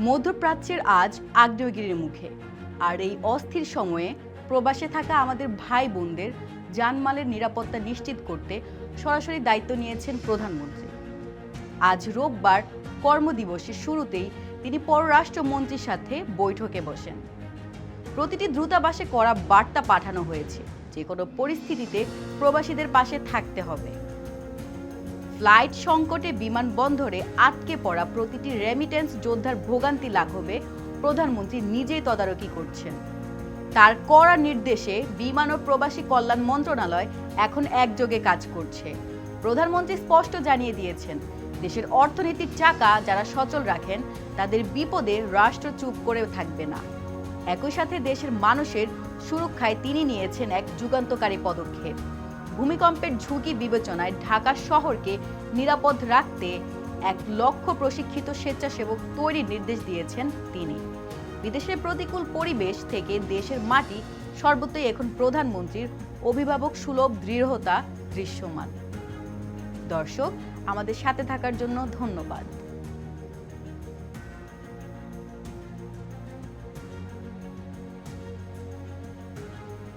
মধ্যপ্রাচ্যের আজ আগ্নেয়গিরির মুখে, আর এই অস্থির সময়ে প্রবাসে থাকা আমাদের ভাই বোনদের জানমালের নিরাপত্তা নিশ্চিত করতে সরাসরি দায়িত্ব নিয়েছেন প্রধানমন্ত্রী। আজ রোববার কর্মদিবসের শুরুতেই তিনি পররাষ্ট্রমন্ত্রীর সাথে বৈঠকে বসেন। প্রতিটি দূতাবাসে করা বার্তা পাঠানো হয়েছে, যে কোনো পরিস্থিতিতে প্রবাসীদের পাশে থাকতে হবে। ফ্লাইট সংকটে বিমানবন্দরে আটকে পড়া প্রতিটি রেমিটেন্স যোদ্ধার ভোগান্তি লাঘবে প্রধানমন্ত্রী নিজেই তদারকি করছেন। তার কড়া নির্দেশে বিমান ও প্রবাসী কল্যাণ মন্ত্রণালয় এখন একযোগে কাজ করছে। প্রধানমন্ত্রী স্পষ্ট জানিয়ে দিয়েছেন, দেশের অর্থনীতির চাকা যারা সচল রাখেন তাদের বিপদে রাষ্ট্র চুপ করে থাকবে না। একই সাথে দেশের মানুষের সুরক্ষায় তিনি নিয়েছেন এক যুগান্তকারী পদক্ষেপ। ভূমিকম্পের ঝুঁকি বিবেচনায় ঢাকা শহরকে নিরাপদ রাখতে 1,00,000 প্রশিক্ষিত স্বেচ্ছাসেবক তৈরির নির্দেশ দিয়েছেন তিনি। বিদেশের প্রতিকূল পরিবেশ থেকে দেশের মাটি সর্বত্রই এখন প্রধানমন্ত্রীর অভিভাবক সুলভ দৃঢ়তা দৃশ্যমান। দর্শক, আমাদের সাথে থাকার জন্য ধন্যবাদ।